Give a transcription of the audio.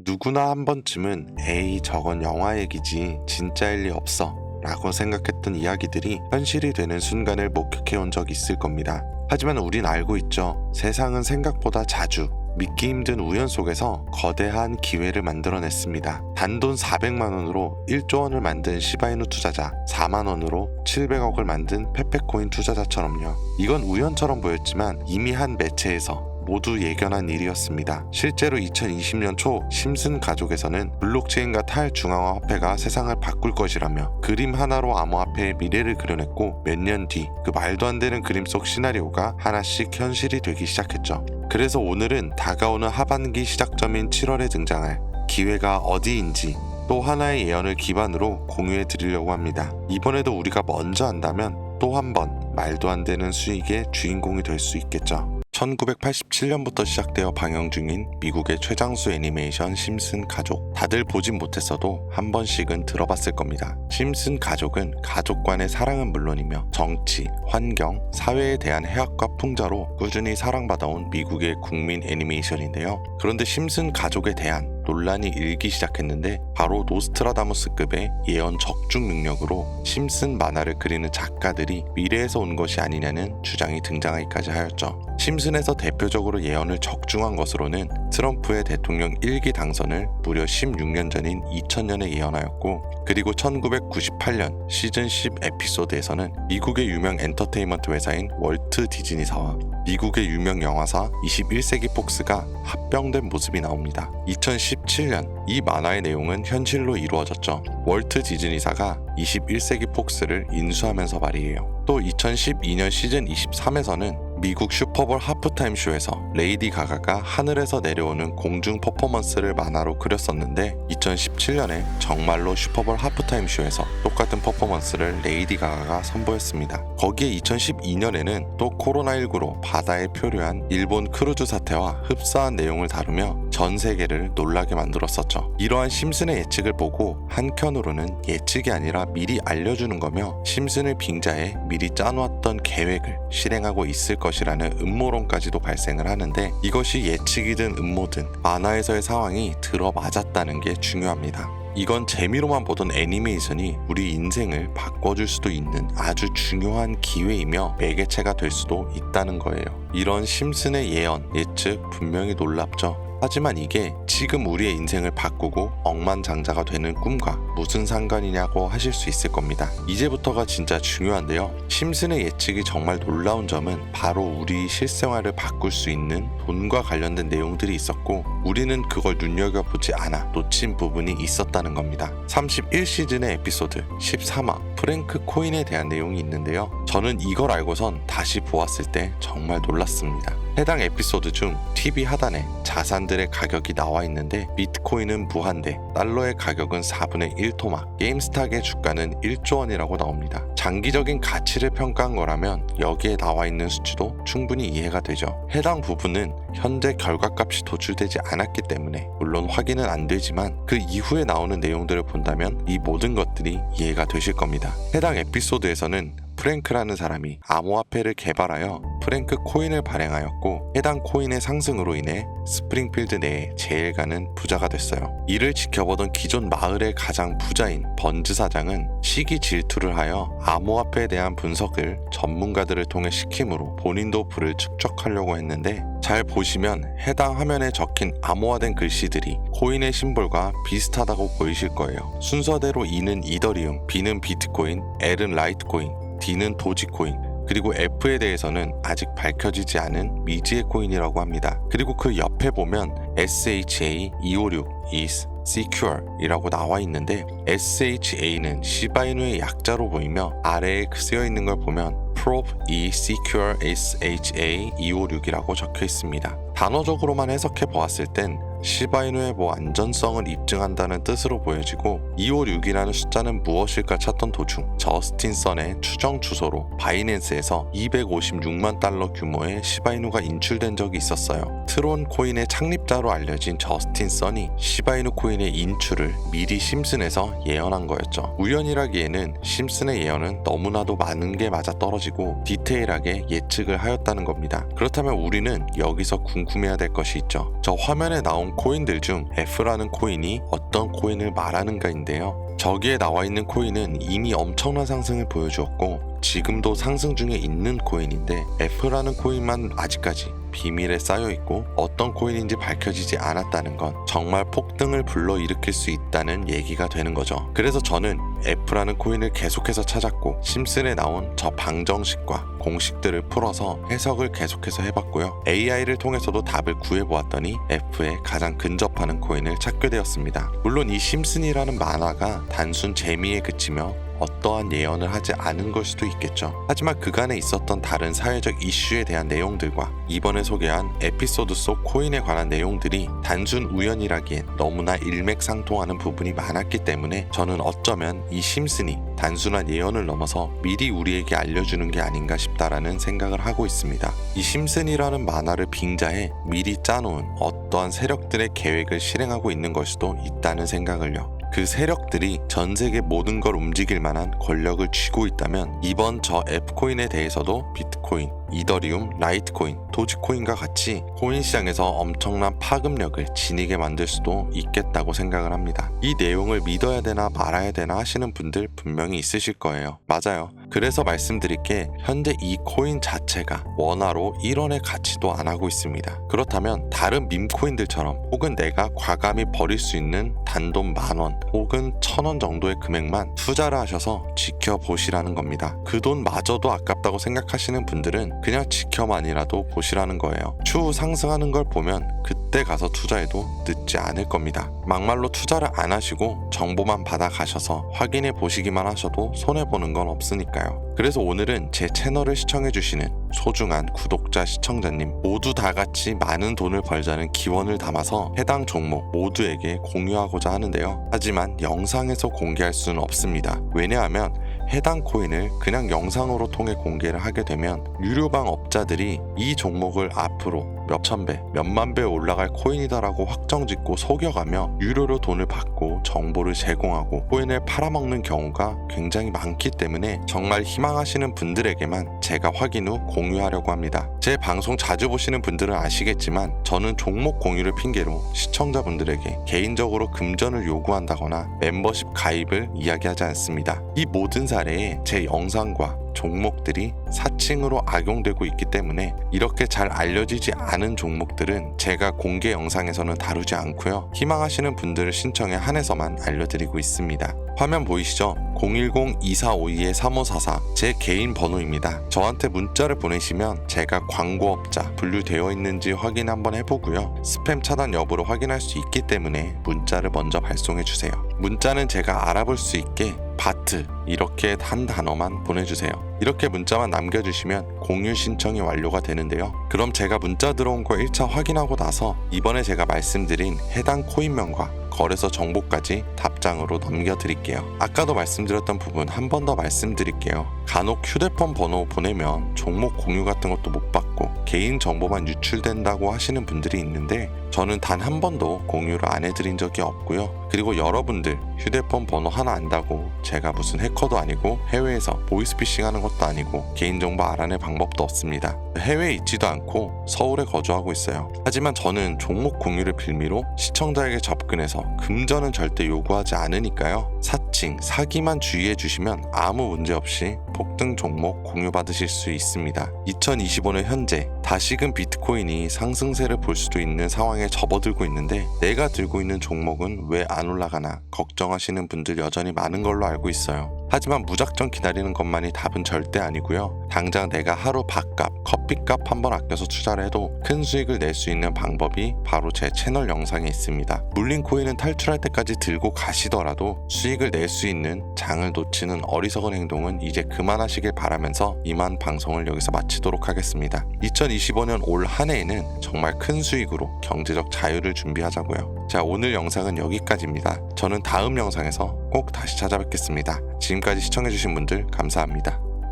누구나 한 번쯤은 에이 저건 영화 얘기지 진짜일 리 없어 라고 생각했던 이야기들이 현실이 되는 순간을 목격해온 적 있을 겁니다. 하지만 우린 알고 있죠. 세상은 생각보다 자주 믿기 힘든 우연 속에서 거대한 기회를 만들어냈습니다. 단돈 400만 원으로 1조 원을 만든 시바이누 투자자, 4만 원으로 700억을 만든 페페코인 투자자처럼요. 이건 우연처럼 보였지만 이미 한 매체에서 모두 예견한 일이었습니다. 실제로 2020년 초 심슨 가족에서는 블록체인과 탈중앙화 화폐가 세상을 바꿀 것이라며 그림 하나로 암호화폐의 미래를 그려냈고 몇 년 뒤 그 말도 안 되는 그림 속 시나리오가 하나씩 현실이 되기 시작했죠. 그래서 오늘은 다가오는 하반기 시작점인 7월에 등장할 기회가 어디인지 또 하나의 예언을 기반으로 공유해 드리려고 합니다. 이번에도 우리가 먼저 한다면 또 한 번 말도 안 되는 수익의 주인공이 될 수 있겠죠. 1987년부터 시작되어 방영 중인 미국의 최장수 애니메이션 심슨 가족. 다들 보진 못했어도 한 번씩은 들어봤을 겁니다. 심슨 가족은 가족 간의 사랑은 물론이며 정치, 환경, 사회에 대한 해악과 풍자로 꾸준히 사랑받아온 미국의 국민 애니메이션인데요. 그런데 심슨 가족에 대한 논란이 일기 시작했는데 바로 노스트라다무스급의 예언 적중 능력으로 심슨 만화를 그리는 작가들이 미래에서 온 것이 아니냐는 주장이 등장하기까지 하였죠. 심슨에서 대표적으로 예언을 적중한 것으로는 트럼프의 대통령 1기 당선을 무려 16년 전인 2000년에 예언하였고, 그리고 1998년 시즌 10 에피소드에서는 미국의 유명 엔터테인먼트 회사인 월트 디즈니사와 미국의 유명 영화사 21세기 폭스가 합병된 모습이 나옵니다. 2017년 이 만화의 내용은 현실로 이루어졌죠. 월트 디즈니사가 21세기 폭스를 인수하면서 말이에요. 또 2012년 시즌 23에서는 미국 슈퍼볼 하프타임 쇼에서 레이디 가가가 하늘에서 내려오는 공중 퍼포먼스를 만화로 그렸었는데 2017년에 정말로 슈퍼볼 하프타임 쇼에서 똑같은 퍼포먼스를 레이디 가가가 선보였습니다. 거기에 2012년에는 또 코로나19로 바다에 표류한 일본 크루즈 사태와 흡사한 내용을 다루며 전 세계를 놀라게 만들었었죠. 이러한 심슨의 예측을 보고 한켠으로는 예측이 아니라 미리 알려주는 거며 심슨을 빙자해 미리 짜놓았던 계획을 실행하고 있을 것이라는 음모론까지도 발생을 하는데, 이것이 예측이든 음모든 만화에서의 상황이 들어맞았다는 게 중요합니다. 이건 재미로만 보던 애니메이션이 우리 인생을 바꿔줄 수도 있는 아주 중요한 기회이며 매개체가 될 수도 있다는 거예요. 이런 심슨의 예언, 예측 분명히 놀랍죠. 하지만 이게 지금 우리의 인생을 바꾸고 억만장자가 되는 꿈과 무슨 상관이냐고 하실 수 있을 겁니다. 이제부터가 진짜 중요한데요. 심슨의 예측이 정말 놀라운 점은 바로 우리 실생활을 바꿀 수 있는 돈과 관련된 내용들이 있었고, 우리는 그걸 눈여겨보지 않아 놓친 부분이 있었다는 겁니다. 31시즌의 에피소드 13화 프랭크 코인에 대한 내용이 있는데요. 저는 이걸 알고선 다시 보았을 때 정말 놀랐습니다. 해당 에피소드 중 TV 하단에 자산들의 가격이 나와 있는데 비트코인은 무한대, 달러의 가격은 4분의 1 토막, 게임스탁의 주가는 1조 원이라고 나옵니다. 장기적인 가치를 평가한 거라면 여기에 나와 있는 수치도 충분히 이해가 되죠. 해당 부분은 현재 결과값이 도출되지 않았기 때문에 물론 확인은 안 되지만 그 이후에 나오는 내용들을 본다면 이 모든 것들이 이해가 되실 겁니다. 해당 에피소드에서는 프랭크라는 사람이 암호화폐를 개발하여 프랭크 코인을 발행하였고, 해당 코인의 상승으로 인해 스프링필드 내에 제일 가는 부자가 됐어요. 이를 지켜보던 기존 마을의 가장 부자인 번즈 사장은 시기 질투를 하여 암호화폐에 대한 분석을 전문가들을 통해 시킴으로 본인도 부를 축적하려고 했는데, 잘 보시면 해당 화면에 적힌 암호화된 글씨들이 코인의 심볼과 비슷하다고 보이실 거예요. 순서대로 E는 이더리움, B는 비트코인, L은 라이트코인, D는 도지코인, 그리고 F에 대해서는 아직 밝혀지지 않은 미지의 코인이라고 합니다. 그리고 그 옆에 보면 SHA256 is secure 이라고 나와 있는데, SHA는 시바이누의 약자로 보이며 아래에 쓰여 있는 걸 보면 Prove E Secure SHA256이라고 적혀 있습니다. 단어적으로만 해석해 보았을 땐 시바이누의 안전성을 입증한다는 뜻으로 보여지고, 256이라는 숫자는 무엇일까 찾던 도중 저스틴 선의 추정 주소로 바이낸스에서 256만 달러 규모의 시바이누가 인출된 적이 있었어요. 트론 코인의 창립자로 알려진 저스틴 선이 시바이누 코인의 인출을 미리 심슨에서 예언한 거였죠. 우연이라기에는 심슨의 예언은 너무나도 많은 게 맞아떨어지고 디테일하게 예측을 하였다는 겁니다. 그렇다면 우리는 여기서 궁금해야 될 것이 있죠. 저 화면에 나온 코인들 중 F라는 코인이 어떤 코인을 말하는가인데요. 저기에 나와 있는 코인은 이미 엄청난 상승을 보여주었고 지금도 상승 중에 있는 코인인데 F라는 코인만 아직까지 비밀에 쌓여있고 어떤 코인인지 밝혀지지 않았다는 건 정말 폭등을 불러일으킬 수 있다는 얘기가 되는 거죠. 그래서 저는 F라는 코인을 계속해서 찾았고 심슨에 나온 저 방정식과 공식들을 풀어서 해석을 계속해서 해봤고요. AI를 통해서도 답을 구해보았더니 F에 가장 근접하는 코인을 찾게 되었습니다. 물론 이 심슨이라는 만화가 단순 재미에 그치며 어떠한 예언을 하지 않은 걸 수도 있겠죠. 하지만 그간에 있었던 다른 사회적 이슈에 대한 내용들과 이번에 소개한 에피소드 속 코인에 관한 내용들이 단순 우연이라기엔 너무나 일맥상통하는 부분이 많았기 때문에 저는 어쩌면 이 심슨이 단순한 예언을 넘어서 미리 우리에게 알려주는 게 아닌가 싶다라는 생각을 하고 있습니다. 이 심슨이라는 만화를 빙자해 미리 짜놓은 어떠한 세력들의 계획을 실행하고 있는 걸 수도 있다는 생각을요. 그 세력들이 전 세계 모든 걸 움직일 만한 권력을 쥐고 있다면 이번 저 F코인에 대해서도 비트코인, 이더리움, 라이트코인, 도지코인과 같이 코인 시장에서 엄청난 파급력을 지니게 만들 수도 있겠다고 생각을 합니다. 이 내용을 믿어야 되나 말아야 되나 하시는 분들 분명히 있으실 거예요. 맞아요. 그래서 말씀드릴 게 현재 이 코인 자체가 원화로 1원의 가치도 안 하고 있습니다. 그렇다면 다른 밈코인들처럼 혹은 내가 과감히 버릴 수 있는 단돈 10,000원 혹은 1,000원 정도의 금액만 투자를 하셔서 지켜보시라는 겁니다. 그 돈마저도 아깝다고 생각하시는 분들은 그냥 지켜만이라도 보시라는 거예요. 추후 상승하는 걸 보면 그때 가서 투자해도 늦지 않을 겁니다. 막말로 투자를 안 하시고 정보만 받아 가셔서 확인해 보시기만 하셔도 손해보는 건 없으니까요. 그래서 오늘은 제 채널을 시청해주시는 소중한 구독자 시청자님 모두 다 같이 많은 돈을 벌자는 기원을 담아서 해당 종목 모두에게 공유하고자 하는데요. 하지만 영상에서 공개할 수는 없습니다. 왜냐하면 해당 코인을 그냥 영상으로 통해 공개를 하게 되면 유료방 업자들이 이 종목을 앞으로 몇천 배, 몇만 배 올라갈 코인이다라고 확정짓고 속여가며 유료로 돈을 받고 정보를 제공하고 코인을 팔아먹는 경우가 굉장히 많기 때문에 정말 희망하시는 분들에게만 제가 확인 후 공유하려고 합니다. 제 방송 자주 보시는 분들은 아시겠지만 저는 종목 공유를 핑계로 시청자분들에게 개인적으로 금전을 요구한다거나 멤버십 가입을 이야기하지 않습니다. 이 모든 사례에 제 영상과 종목들이 사칭으로 악용되고 있기 때문에 이렇게 잘 알려지지 않은 종목들은 제가 공개 영상에서는 다루지 않고요. 희망하시는 분들을 신청에 한해서만 알려드리고 있습니다. 화면 보이시죠? 010-2452-3544 제 개인 번호입니다. 저한테 문자를 보내시면 제가 광고업자 분류되어 있는지 확인 한번 해보고요. 스팸 차단 여부를 확인할 수 있기 때문에 문자를 먼저 발송해주세요. 문자는 제가 알아볼 수 있게 바트 이렇게 한 단어만 보내주세요. 이렇게 문자만 남겨주시면 공유 신청이 완료가 되는데요. 그럼 제가 문자 들어온 거 1차 확인하고 나서 이번에 제가 말씀드린 해당 코인명과 거래소 정보까지 답장으로 넘겨드릴게요. 아까도 말씀드렸던 부분 한 번 더 말씀드릴게요. 간혹 휴대폰 번호 보내면 종목 공유 같은 것도 못 받고 개인 정보만 유출된다고 하시는 분들이 있는데 저는 단 한 번도 공유를 안 해드린 적이 없고요. 그리고 여러분들 휴대폰 번호 하나 안다고 제가 무슨 해커도 아니고 해외에서 보이스피싱 하는 것도 아니고 개인정보 알아낼 방법도 없습니다. 해외에 있지도 않고 서울에 거주하고 있어요. 하지만 저는 종목 공유를 빌미로 시청자에게 접근해서 금전은 절대 요구하지 않으니까요. 사칭, 사기만 주의해 주시면 아무 문제 없이 폭등 종목 공유받으실 수 있습니다. 2025년 현재 다시금 비트코인이 상승세를 볼 수도 있는 상황에 접어들고 있는데 내가 들고 있는 종목은 왜 안 올라가나 걱정하시는 분들 여전히 많은 걸로 알고 있어요. 하지만 무작정 기다리는 것만이 답은 절대 아니고요. 당장 내가 하루 밥값, 커피값 한번 아껴서 투자를 해도 큰 수익을 낼 수 있는 방법이 바로 제 채널 영상에 있습니다. 물린 코인은 탈출할 때까지 들고 가시더라도 수익을 낼 수 있는 장을 놓치는 어리석은 행동은 이제 그만하시길 바라면서 이만 방송을 여기서 마치도록 하겠습니다. 2025년 올 한 해에는 정말 큰 수익으로 경제적 자유를 준비하자고요. 자, 오늘 영상은 여기까지입니다. 저는 다음 영상에서 꼭 다시 찾아뵙겠습니다. 지금까지 시청해주신 분들 감사합니다.